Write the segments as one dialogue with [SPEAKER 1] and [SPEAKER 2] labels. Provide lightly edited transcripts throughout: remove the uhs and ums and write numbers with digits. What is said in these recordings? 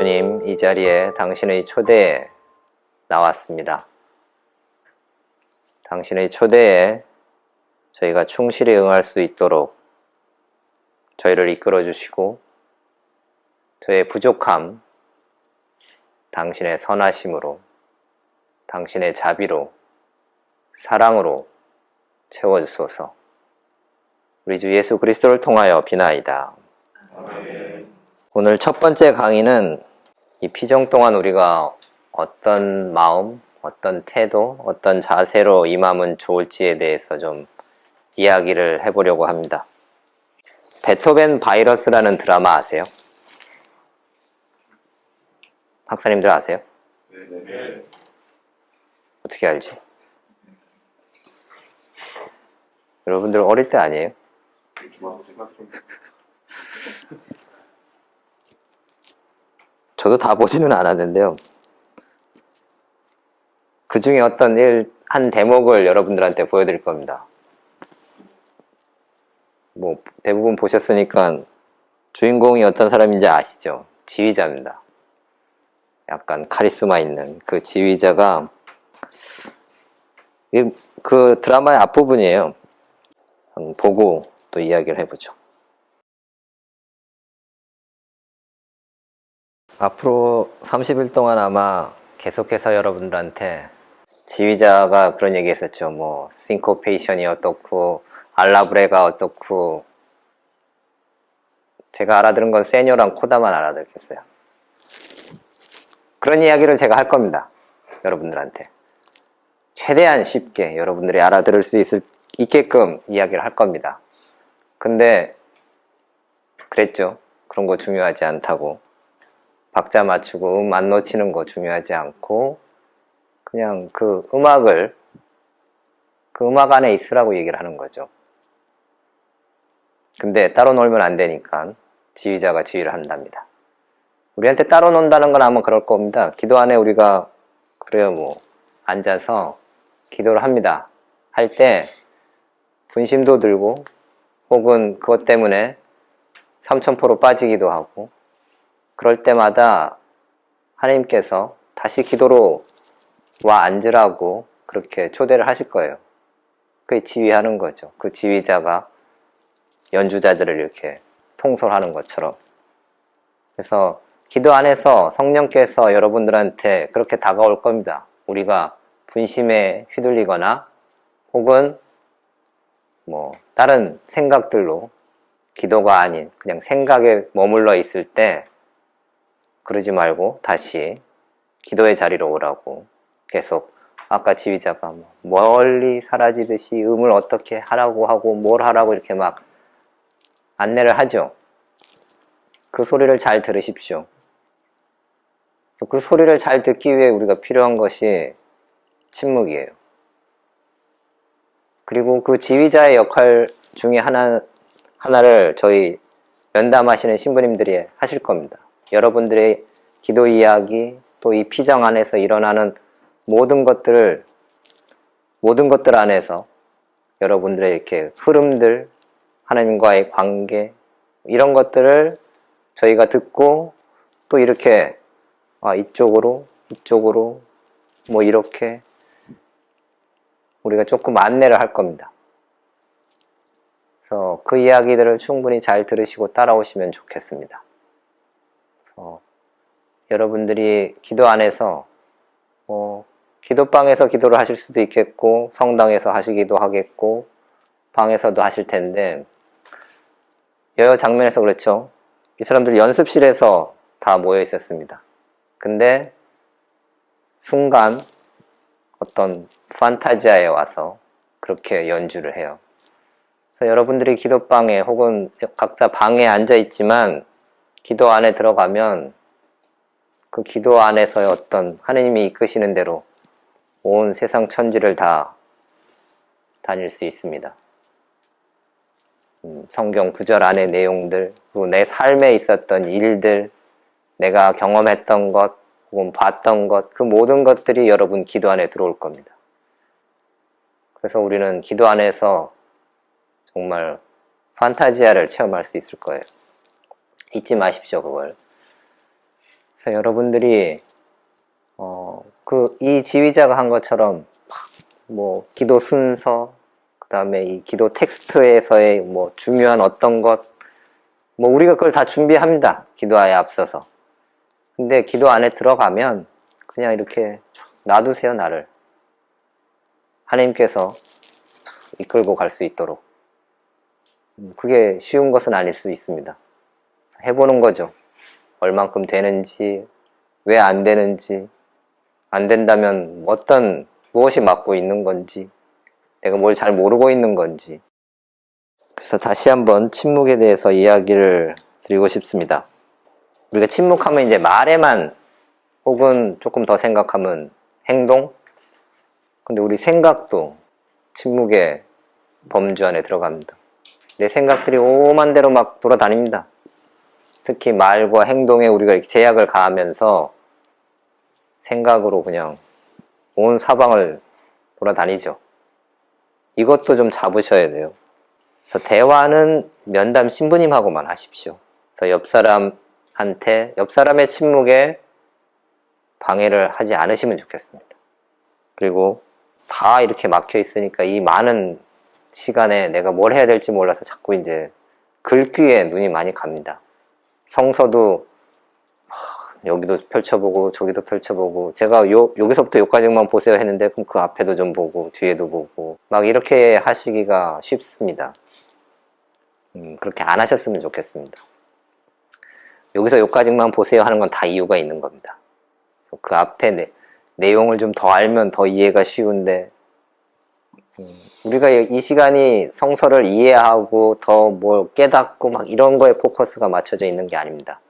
[SPEAKER 1] 주님, 이 자리에 당신의 초대에 나왔습니다. 당신의 초대에 저희가 충실히 응할 수 있도록 저희를 이끌어 주시고, 저의 부족함 당신의 선하심으로, 당신의 자비로, 사랑으로 채워주소서. 우리 주 예수 그리스도를 통하여 비나이다. 아멘. 오늘 첫 번째 강의는 이 피정 동안 우리가 어떤 마음, 어떤 태도, 어떤 자세로 임하면 좋을지에 대해서 좀 이야기를 해보려고 합니다. 베토벤 바이러스라는 드라마 아세요? 박사님들 아세요?
[SPEAKER 2] 네.
[SPEAKER 1] 어떻게 알지? 여러분들 어릴 때 아니에요? 저도 다 보지는 않았는데요. 그 중에 어떤 한 대목을 여러분들한테 보여드릴 겁니다. 뭐 대부분 보셨으니까 주인공이 어떤 사람인지 아시죠? 지휘자입니다. 약간 카리스마 있는 그 지휘자가, 그 드라마의 앞부분이에요. 보고 또 이야기를 해보죠. 앞으로 30일 동안 아마 계속해서 여러분들한테 지휘자가 그런 얘기 했었죠. 뭐 싱코페이션이 어떻고 알라브레가 어떻고, 제가 알아들은 건 세뇨랑 코다만 알아듣겠어요. 그런 이야기를 제가 할 겁니다. 여러분들한테 최대한 쉽게 여러분들이 알아들을 수 있게끔 이야기를 할 겁니다. 근데 그랬죠. 그런 거 중요하지 않다고. 박자 맞추고 안 놓치는 거 중요하지 않고, 그냥 그 음악 안에 있으라고 얘기를 하는 거죠. 근데 따로 놀면 안 되니까 지휘자가 지휘를 한답니다. 우리한테 따로 논다는 건 아마 그럴 겁니다. 기도 안에 우리가 그래요, 뭐 앉아서 기도를 합니다. 할 때 분심도 들고, 혹은 그것 때문에 삼천포로 빠지기도 하고, 그럴 때마다 하나님께서 다시 기도로 와 앉으라고 그렇게 초대를 하실 거예요. 그게 지휘하는 거죠. 그 지휘자가 연주자들을 이렇게 통솔하는 것처럼. 그래서 기도 안에서 성령께서 여러분들한테 그렇게 다가올 겁니다. 우리가 분심에 휘둘리거나 혹은 뭐 다른 생각들로, 기도가 아닌 그냥 생각에 머물러 있을 때 그러지 말고 다시 기도의 자리로 오라고 계속, 아까 지휘자가 멀리 사라지듯이 음을 어떻게 하라고 하고 뭘 하라고 이렇게 막 안내를 하죠. 그 소리를 잘 들으십시오. 그 소리를 잘 듣기 위해 우리가 필요한 것이 침묵이에요. 그리고 그 지휘자의 역할 중에 하나를 저희 면담하시는 신부님들이 하실 겁니다. 여러분들의 기도 이야기, 또 이 피정 안에서 일어나는 모든 것들 안에서 여러분들의 이렇게 흐름들, 하나님과의 관계, 이런 것들을 저희가 듣고, 또 이렇게 이쪽으로 뭐 이렇게 우리가 조금 안내를 할 겁니다. 그래서 그 이야기들을 충분히 잘 들으시고 따라오시면 좋겠습니다. 여러분들이 기도 안에서 기도방에서 기도를 하실 수도 있겠고, 성당에서 하시기도 하겠고, 방에서도 하실 텐데, 여러 장면에서 그렇죠. 이 사람들 연습실에서 다 모여 있었습니다. 근데 순간 어떤 판타지아에 와서 그렇게 연주를 해요. 그래서 여러분들이 기도방에 혹은 각자 방에 앉아 있지만, 기도 안에 들어가면 그 기도 안에서의 어떤 하느님이 이끄시는 대로 온 세상 천지를 다 다닐 수 있습니다. 성경 구절 안의 내용들, 그리고 내 삶에 있었던 일들, 내가 경험했던 것, 혹은 봤던 것, 그 모든 것들이 여러분 기도 안에 들어올 겁니다. 그래서 우리는 기도 안에서 정말 판타지아를 체험할 수 있을 거예요. 잊지 마십시오, 그걸. 그래서 여러분들이 이 지휘자가 한 것처럼 뭐 기도 순서, 그 다음에 이 기도 텍스트에서의 뭐 중요한 어떤 것, 뭐 우리가 그걸 다 준비합니다. 기도하에 앞서서. 근데 기도 안에 들어가면 그냥 이렇게 놔두세요, 나를. 하나님께서 이끌고 갈 수 있도록. 그게 쉬운 것은 아닐 수 있습니다. 해보는 거죠. 얼만큼 되는지, 왜 안 되는지, 안 된다면 무엇이 막고 있는 건지, 내가 뭘 잘 모르고 있는 건지. 그래서 다시 한번 침묵에 대해서 이야기를 드리고 싶습니다. 우리가 침묵하면 이제 말에만, 혹은 조금 더 생각하면 행동? 근데 우리 생각도 침묵의 범주 안에 들어갑니다. 내 생각들이 오만 대로 막 돌아다닙니다. 특히 말과 행동에 우리가 이렇게 제약을 가하면서 생각으로 그냥 온 사방을 돌아다니죠. 이것도 좀 잡으셔야 돼요. 그래서 대화는 면담 신부님하고만 하십시오. 그래서 옆 사람의 침묵에 방해를 하지 않으시면 좋겠습니다. 그리고 다 이렇게 막혀 있으니까 이 많은 시간에 내가 뭘 해야 될지 몰라서 자꾸 이제 글귀에 눈이 많이 갑니다. 성서도 여기도 펼쳐보고 저기도 펼쳐보고, 제가 여기서부터 여기까지만 보세요 했는데 그럼 그 앞에도 좀 보고 뒤에도 보고 막 이렇게 하시기가 쉽습니다. 그렇게 안 하셨으면 좋겠습니다. 여기서 여기까지만 보세요 하는 건 다 이유가 있는 겁니다. 그 앞에 내용을 좀 더 알면 더 이해가 쉬운데, 우리가 이 시간이 성서를 이해하고 더 뭘 깨닫고 막 이런 거에 포커스가 맞춰져 있는 게 아닙니다.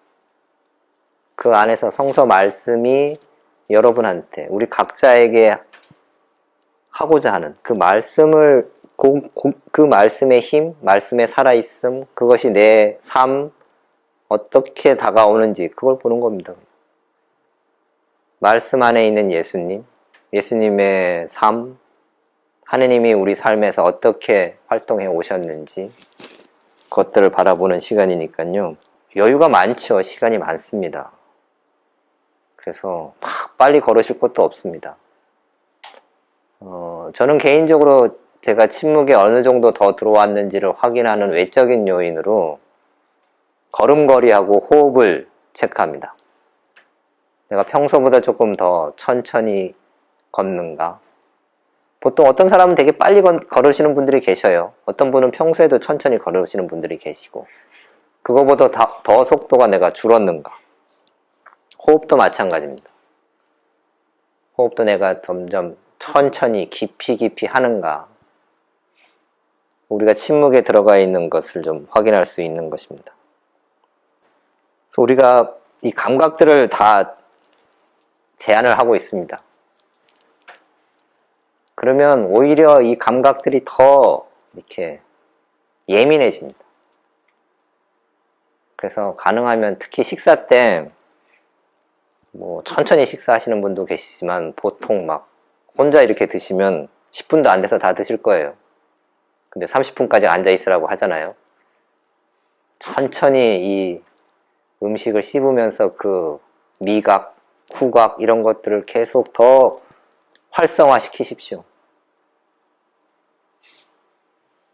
[SPEAKER 1] 그 안에서 성서 말씀이 여러분한테, 우리 각자에게 하고자 하는 그 말씀을, 그 말씀의 힘, 말씀의 살아있음, 그것이 내 삶 어떻게 다가오는지 그걸 보는 겁니다. 말씀 안에 있는 예수님, 예수님의 삶, 하느님이 우리 삶에서 어떻게 활동해 오셨는지 그것들을 바라보는 시간이니까요. 여유가 많죠. 시간이 많습니다. 그래서 막 빨리 걸으실 것도 없습니다. 저는 개인적으로 제가 침묵에 어느 정도 더 들어왔는지를 확인하는 외적인 요인으로 걸음걸이하고 호흡을 체크합니다. 내가 평소보다 조금 더 천천히 걷는가? 보통 어떤 사람은 되게 빨리 걸으시는 분들이 계셔요. 어떤 분은 평소에도 천천히 걸으시는 분들이 계시고, 그거보다 더 속도가 내가 줄었는가? 호흡도 마찬가지입니다. 호흡도 내가 점점 천천히 깊이 하는가? 우리가 침묵에 들어가 있는 것을 좀 확인할 수 있는 것입니다. 우리가 이 감각들을 다 제한을 하고 있습니다. 그러면 오히려 이 감각들이 더 이렇게 예민해집니다. 그래서 가능하면 특히 식사 때 뭐 천천히 식사하시는 분도 계시지만, 보통 막 혼자 이렇게 드시면 10분도 안 돼서 다 드실 거예요. 근데 30분까지 앉아 있으라고 하잖아요. 천천히 이 음식을 씹으면서 그 미각, 후각 이런 것들을 계속 더 활성화 시키십시오.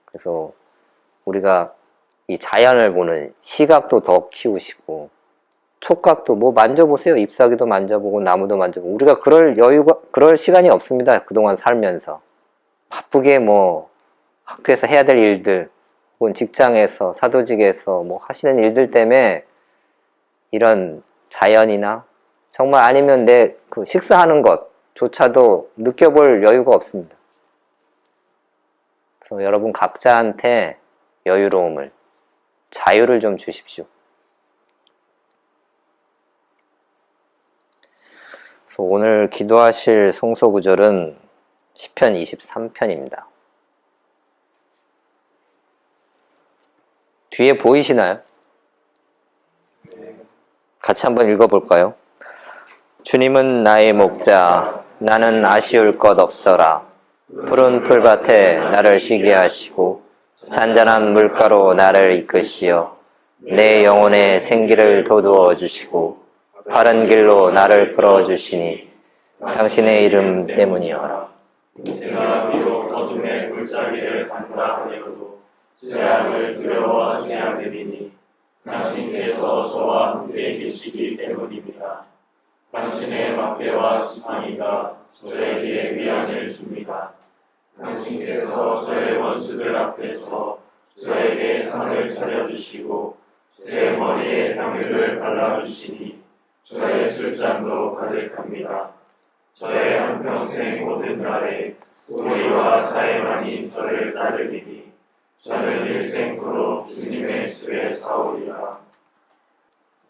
[SPEAKER 1] 그래서 우리가 이 자연을 보는 시각도 더 키우시고, 촉각도 뭐 만져보세요. 잎사귀도 만져보고 나무도 만져보고. 우리가 그럴 시간이 없습니다. 그동안 살면서 바쁘게 뭐 학교에서 해야 될 일들, 혹은 직장에서, 사도직에서 뭐 하시는 일들 때문에 이런 자연이나, 정말 아니면 내 그 식사하는 것조차도 느껴볼 여유가 없습니다. 그래서 여러분 각자한테 여유로움을, 자유를 좀 주십시오. 그래서 오늘 기도하실 성서 구절은 시편 23편입니다. 뒤에 보이시나요? 같이 한번 읽어볼까요? 주님은 나의 목자, 나는 아쉬울 것 없어라. 푸른 풀밭에 나를 쉬게 하시고 잔잔한 물가로 나를 이끄시어 내 영혼의 생기를 돋우어 주시고 바른 길로 나를 끌어주시니 당신의 이름 때문이여라.
[SPEAKER 2] 제가 비록 어둠의 골짜기를 간다 하여도 죄악을 두려워하지 않으리니 당신께서 저와 함께 계시기 때문입니다. 당신의 막대와 지팡이가 저에게 위안을 줍니다. 당신께서 저의 원수들 앞에서 저에게 상을 차려주시고 제 머리에 향유를 발라주시니 저의 술잔도 가득합니다. 저의 한평생 모든 날에 도리와 사에만이 저를 따르리니 저는 일생토록 주님의 집에 사오리라.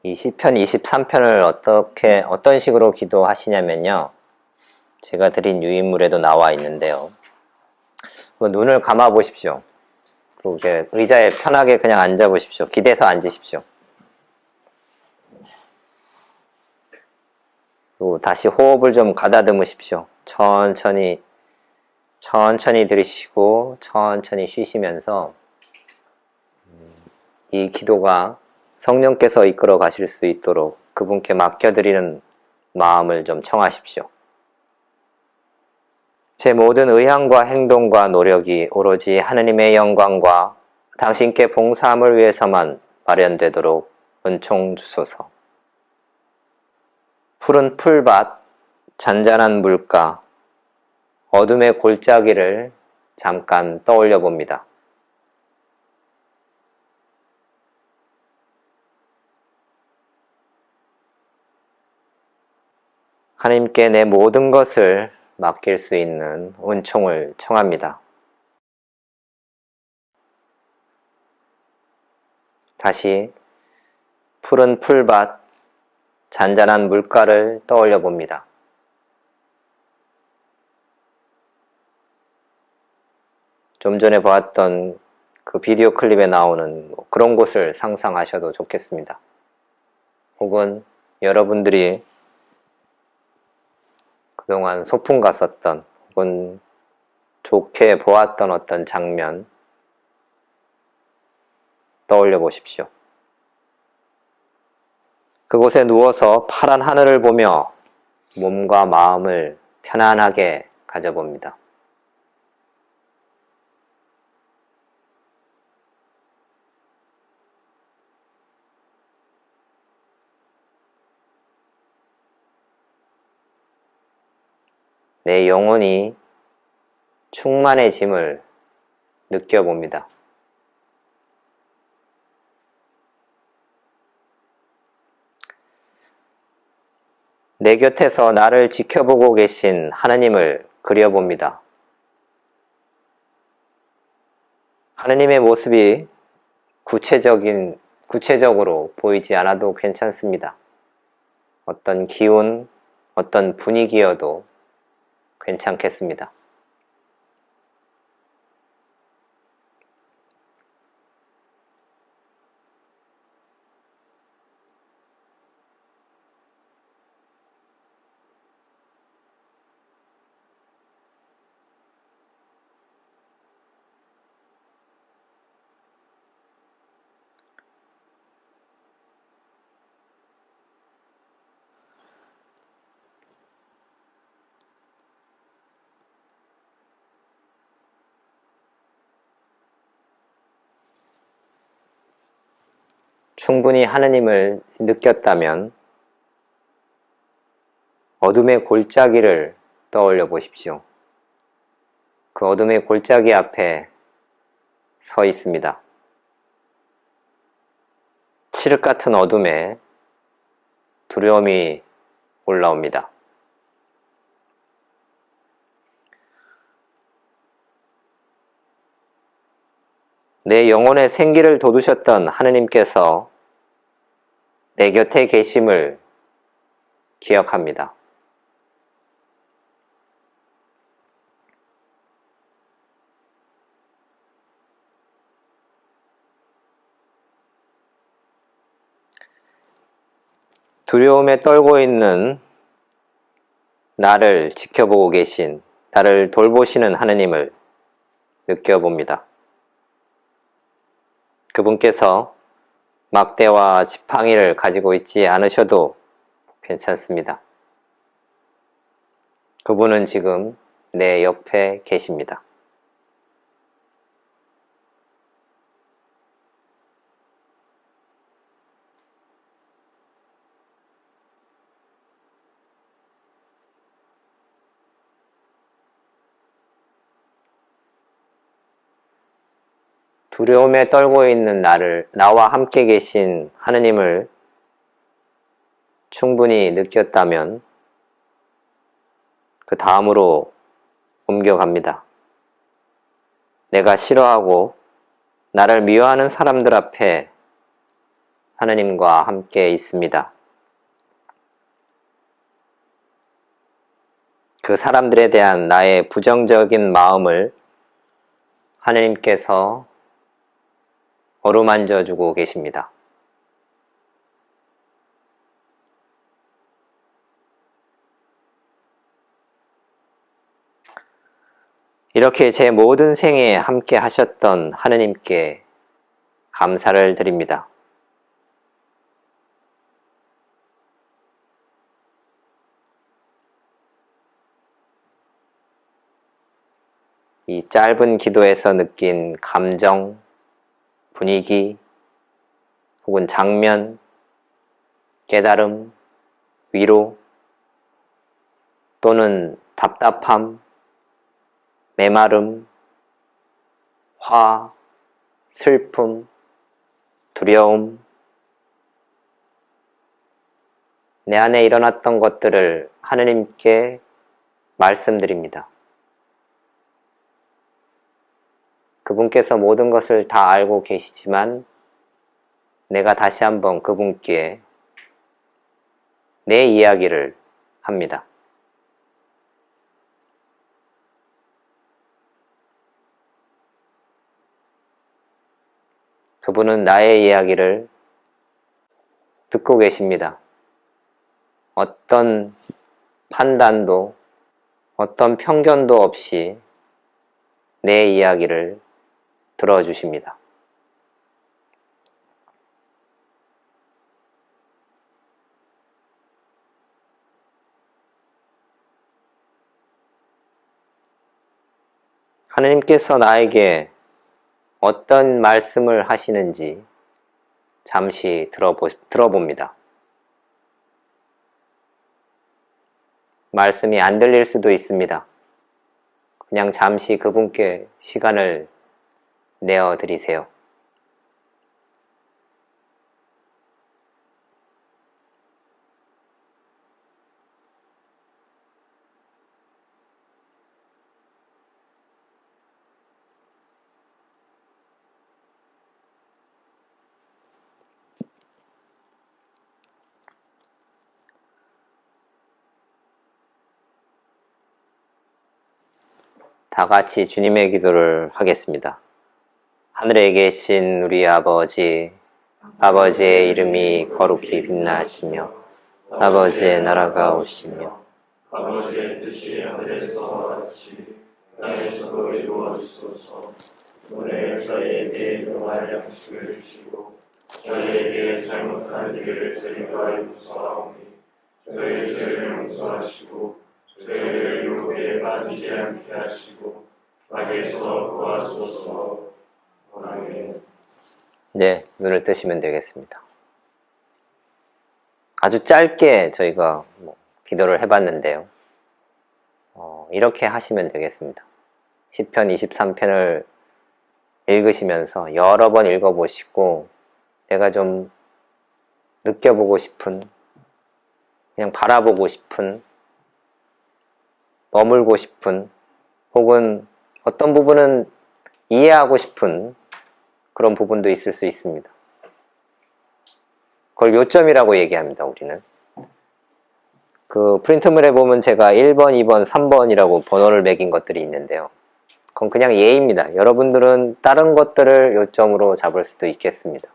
[SPEAKER 1] 이 시편 23편을 어떤 식으로 기도하시냐면요. 제가 드린 유인물에도 나와 있는데요. 눈을 감아 보십시오. 그리고 이렇게 의자에 편하게 그냥 앉아 보십시오. 기대서 앉으십시오. 그리고 다시 호흡을 좀 가다듬으십시오. 천천히 들이쉬고 천천히 쉬시면서 이 기도가 성령께서 이끌어 가실 수 있도록 그분께 맡겨드리는 마음을 좀 청하십시오. 제 모든 의향과 행동과 노력이 오로지 하느님의 영광과 당신께 봉사함을 위해서만 마련되도록 은총 주소서. 푸른 풀밭, 잔잔한 물가, 어둠의 골짜기를 잠깐 떠올려 봅니다. 하나님께 내 모든 것을 맡길 수 있는 은총을 청합니다. 다시 푸른 풀밭, 잔잔한 물가를 떠올려 봅니다. 좀 전에 보았던 그 비디오 클립에 나오는 그런 곳을 상상하셔도 좋겠습니다. 혹은 여러분들이 그동안 소풍 갔었던 혹은 좋게 보았던 어떤 장면 떠올려 보십시오. 그곳에 누워서 파란 하늘을 보며 몸과 마음을 편안하게 가져봅니다. 내 영혼이 충만해짐을 느껴봅니다. 내 곁에서 나를 지켜보고 계신 하나님을 그려봅니다. 하나님의 모습이 구체적으로 보이지 않아도 괜찮습니다. 어떤 기운, 어떤 분위기여도 괜찮겠습니다. 충분히 하느님을 느꼈다면 어둠의 골짜기를 떠올려 보십시오. 그 어둠의 골짜기 앞에 서 있습니다. 칠흑 같은 어둠에 두려움이 올라옵니다. 내 영혼의 생기를 돋우셨던 하느님께서 내 곁에 계심을 기억합니다. 두려움에 떨고 있는 나를 지켜보고 계신, 나를 돌보시는 하느님을 느껴봅니다. 그분께서 막대와 지팡이를 가지고 있지 않으셔도 괜찮습니다. 그분은 지금 내 옆에 계십니다. 두려움에 떨고 있는 나와 함께 계신 하느님을 충분히 느꼈다면 그 다음으로 옮겨갑니다. 내가 싫어하고 나를 미워하는 사람들 앞에 하느님과 함께 있습니다. 그 사람들에 대한 나의 부정적인 마음을 하느님께서 어루만져 주고 계십니다. 이렇게 제 모든 생에 함께 하셨던 하느님께 감사를 드립니다. 이 짧은 기도에서 느낀 감정, 분위기, 혹은 장면, 깨달음, 위로, 또는 답답함, 메마름, 화, 슬픔, 두려움, 내 안에 일어났던 것들을 하느님께 말씀드립니다. 그분께서 모든 것을 다 알고 계시지만 내가 다시 한번 그분께 내 이야기를 합니다. 그분은 나의 이야기를 듣고 계십니다. 어떤 판단도, 어떤 편견도 없이 내 이야기를 들어주십니다. 하느님께서 나에게 어떤 말씀을 하시는지 잠시 들어봅니다. 말씀이 안 들릴 수도 있습니다. 그냥 잠시 그분께 시간을 내어드리세요. 다 같이 주님의 기도를 하겠습니다. 하늘에 계신 우리 아버지, 아버지의 이름이 거룩히 빛나시며 아버지의 나라가 오시며
[SPEAKER 2] 아버지의 뜻이 하늘에서 같이 땅에서도 이루어지소서. 오늘 저희에게 일용할 양식을 주시고 저희에게 잘못한 일을 저희가 용서하오니 저희 죄를 용서하시고 저희를 유혹에 빠지지 않게 하시고 악에서 구하소서. 아멘.
[SPEAKER 1] 네, 눈을 뜨시면 되겠습니다. 아주 짧게 저희가 기도를 해봤는데요. 이렇게 하시면 되겠습니다. 시편 23편을 읽으시면서 여러 번 읽어보시고 내가 좀 느껴보고 싶은, 그냥 바라보고 싶은, 머물고 싶은, 혹은 어떤 부분은 이해하고 싶은 그런 부분도 있을 수 있습니다. 그걸 요점이라고 얘기합니다, 우리는. 그 프린트물에 보면 제가 1번, 2번, 3번이라고 번호를 매긴 것들이 있는데요. 그건 그냥 예입니다. 여러분들은 다른 것들을 요점으로 잡을 수도 있겠습니다.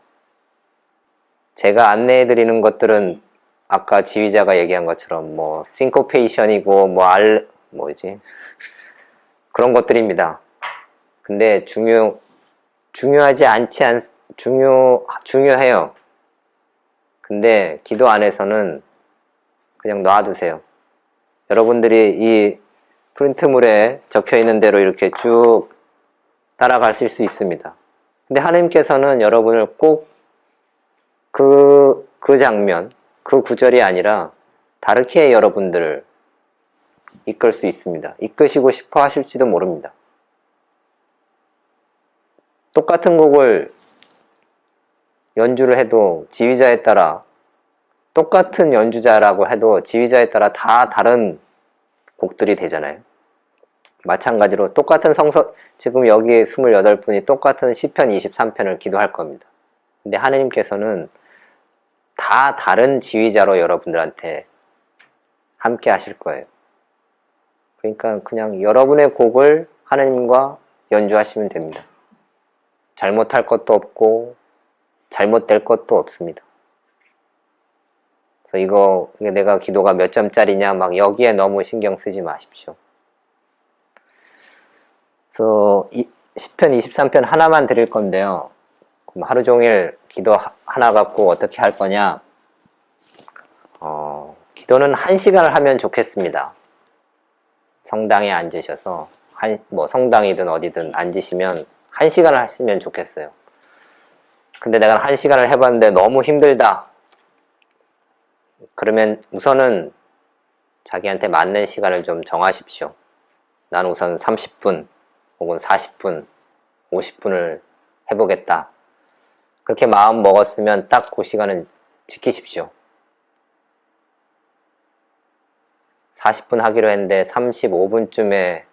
[SPEAKER 1] 제가 안내해드리는 것들은 아까 지휘자가 얘기한 것처럼 싱코페이션이고 그런 것들입니다. 근데 중요해요. 근데 기도 안에서는 그냥 놔두세요. 여러분들이 이 프린트물에 적혀 있는 대로 이렇게 쭉 따라가실 수 있습니다. 근데 하나님께서는 여러분을 꼭 그 장면, 그 구절이 아니라 다르게 여러분들을 이끌 수 있습니다. 이끄시고 싶어 하실지도 모릅니다. 똑같은 곡을 연주를 해도 지휘자에 따라, 똑같은 연주자라고 해도 지휘자에 따라 다 다른 곡들이 되잖아요. 마찬가지로 똑같은 지금 여기 28분이 똑같은 시편 23편을 기도할 겁니다. 근데 하나님께서는 다 다른 지휘자로 여러분들한테 함께 하실 거예요. 그러니까 그냥 여러분의 곡을 하나님과 연주하시면 됩니다. 잘못할 것도 없고 잘못될 것도 없습니다. 그래서 이게 내가 기도가 몇 점짜리냐 막 여기에 너무 신경 쓰지 마십시오. 그래서 시편 23편 하나만 드릴 건데요. 그럼 하루 종일 기도 하나 갖고 어떻게 할 거냐? 기도는 1시간을 하면 좋겠습니다. 성당에 앉으셔서 뭐 성당이든 어디든 앉으시면 1시간을 하시면 좋겠어요. 근데 내가 1시간을 해봤는데 너무 힘들다. 그러면 우선은 자기한테 맞는 시간을 좀 정하십시오. 나는 우선 30분 혹은 40분, 50분을 해보겠다. 그렇게 마음 먹었으면 딱 그 시간은 지키십시오. 40분 하기로 했는데 35분쯤에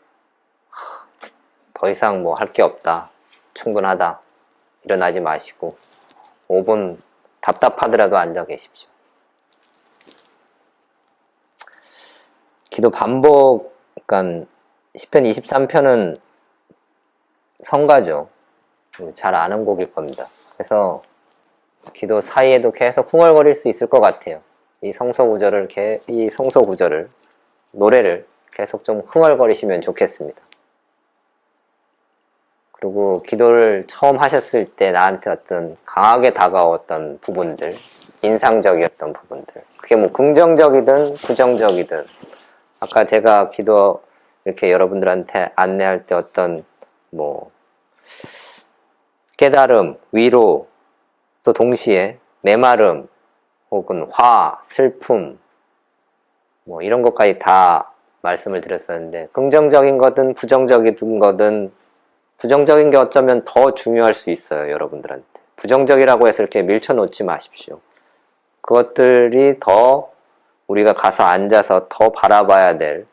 [SPEAKER 1] 더 이상 뭐 할 게 없다. 충분하다. 일어나지 마시고 5분 답답하더라도 앉아 계십시오. 기도 반복, 그러니까 시편 23편은 성가죠. 잘 아는 곡일 겁니다. 그래서 기도 사이에도 계속 흥얼거릴 수 있을 것 같아요. 이 성서 구절을 노래를 계속 좀 흥얼거리시면 좋겠습니다. 그리고 기도를 처음 하셨을 때 나한테 어떤 강하게 다가왔던 부분들, 인상적이었던 부분들, 그게 뭐 긍정적이든 부정적이든, 아까 제가 기도 이렇게 여러분들한테 안내할 때 어떤 뭐 깨달음, 위로, 또 동시에 메마름, 혹은 화, 슬픔, 뭐 이런 것까지 다 말씀을 드렸었는데, 긍정적인 거든 부정적인 거든, 부정적인 게 어쩌면 더 중요할 수 있어요, 여러분들한테. 부정적이라고 해서 이렇게 밀쳐놓지 마십시오. 그것들이 더 우리가 가서 앉아서 더 바라봐야 될,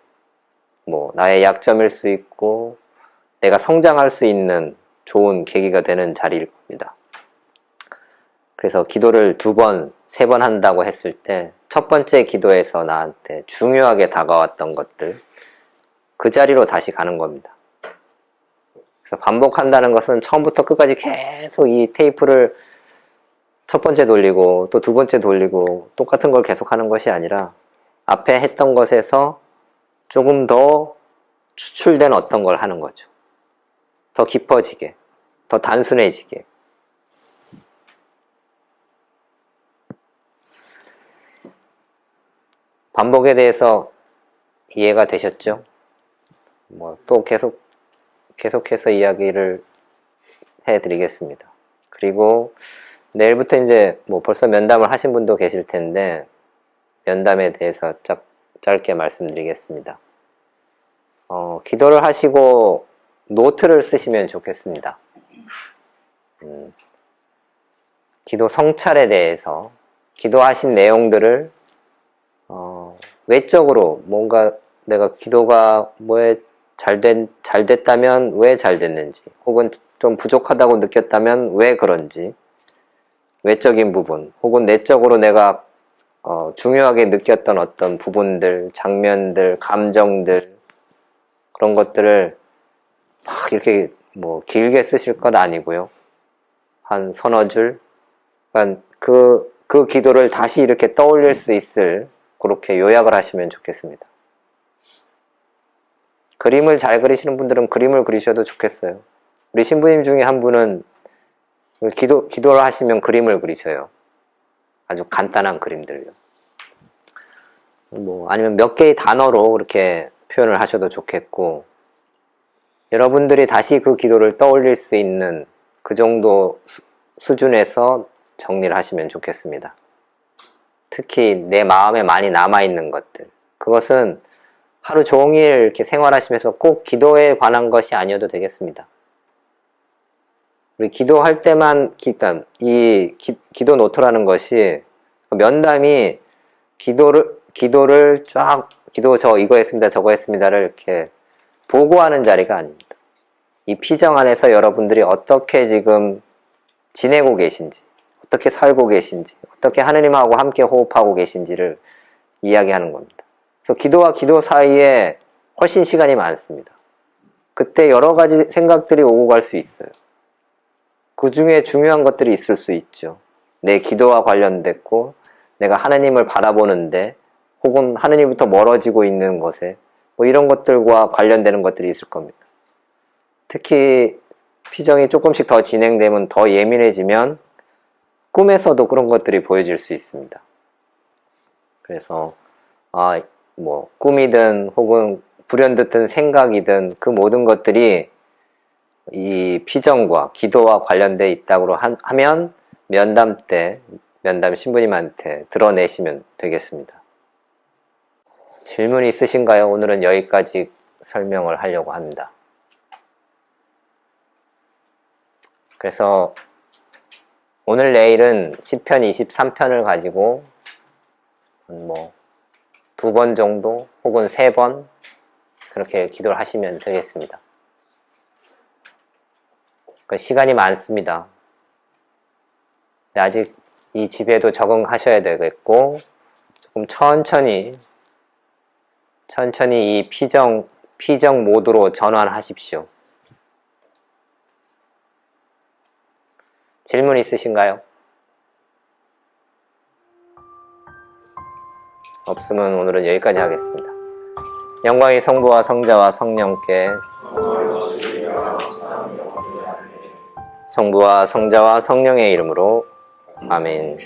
[SPEAKER 1] 뭐 나의 약점일 수 있고 내가 성장할 수 있는 좋은 계기가 되는 자리일 겁니다. 그래서 기도를 2번, 3번 한다고 했을 때 첫 번째 기도에서 나한테 중요하게 다가왔던 것들, 그 자리로 다시 가는 겁니다. 그래서 반복한다는 것은 처음부터 끝까지 계속 이 테이프를 첫 번째 돌리고 또 2번째 돌리고 똑같은 걸 계속 하는 것이 아니라 앞에 했던 것에서 조금 더 추출된 어떤 걸 하는 거죠. 더 깊어지게, 더 단순해지게. 반복에 대해서 이해가 되셨죠? 뭐 또 계속해서 이야기를 해드리겠습니다. 그리고 내일부터 이제 뭐 벌써 면담을 하신 분도 계실 텐데 면담에 대해서 짧게 말씀드리겠습니다. 기도를 하시고 노트를 쓰시면 좋겠습니다. 기도 성찰에 대해서 기도하신 내용들을 외적으로 뭔가 내가 기도가 뭐에 잘 됐다면 왜 잘 됐는지, 혹은 좀 부족하다고 느꼈다면 왜 그런지, 외적인 부분, 혹은 내적으로 내가 중요하게 느꼈던 어떤 부분들, 장면들, 감정들, 그런 것들을 막 이렇게 뭐 길게 쓰실 건 아니고요. 한 서너 줄, 그러니까 그 기도를 다시 이렇게 떠올릴 수 있을 그렇게 요약을 하시면 좋겠습니다. 그림을 잘 그리시는 분들은 그림을 그리셔도 좋겠어요. 우리 신부님 중에 한 분은 기도를 하시면 그림을 그리셔요. 아주 간단한 그림들요. 뭐 아니면 몇 개의 단어로 그렇게 표현을 하셔도 좋겠고, 여러분들이 다시 그 기도를 떠올릴 수 있는 그 정도 수준에서 정리를 하시면 좋겠습니다. 특히 내 마음에 많이 남아있는 것들, 그것은 하루 종일 이렇게 생활하시면서 꼭 기도에 관한 것이 아니어도 되겠습니다. 우리 기도할 때만, 그러니까 이 기도 노트라는 것이, 면담이 기도를 쫙, 기도 이거 했습니다, 저거 했습니다를 이렇게 보고하는 자리가 아닙니다. 이 피정 안에서 여러분들이 어떻게 지금 지내고 계신지, 어떻게 살고 계신지, 어떻게 하느님하고 함께 호흡하고 계신지를 이야기하는 겁니다. 그래서 기도와 기도 사이에 훨씬 시간이 많습니다. 그때 여러 가지 생각들이 오고 갈 수 있어요. 그 중에 중요한 것들이 있을 수 있죠. 내 기도와 관련됐고, 내가 하느님을 바라보는데, 혹은 하느님부터 멀어지고 있는 것에, 뭐 이런 것들과 관련되는 것들이 있을 겁니다. 특히 피정이 조금씩 더 진행되면, 더 예민해지면 꿈에서도 그런 것들이 보여질 수 있습니다. 그래서 뭐 꿈이든 혹은 불현듯한 생각이든 그 모든 것들이 이 피정과 기도와 관련되어 있다고 하면 면담 때 면담 신부님한테 드러내시면 되겠습니다. 질문 있으신가요? 오늘은 여기까지 설명을 하려고 합니다. 그래서 오늘 내일은 시편 23편을 가지고 뭐 2번 정도 혹은 3번 그렇게 기도를 하시면 되겠습니다. 시간이 많습니다. 아직 이 집에도 적응하셔야 되겠고, 조금 천천히 이 피정 모드로 전환하십시오. 질문 있으신가요? 없으면 오늘은 여기까지 하겠습니다. 영광이 성부와 성자와 성령께, 성부와 성자와 성령의 이름으로 아멘.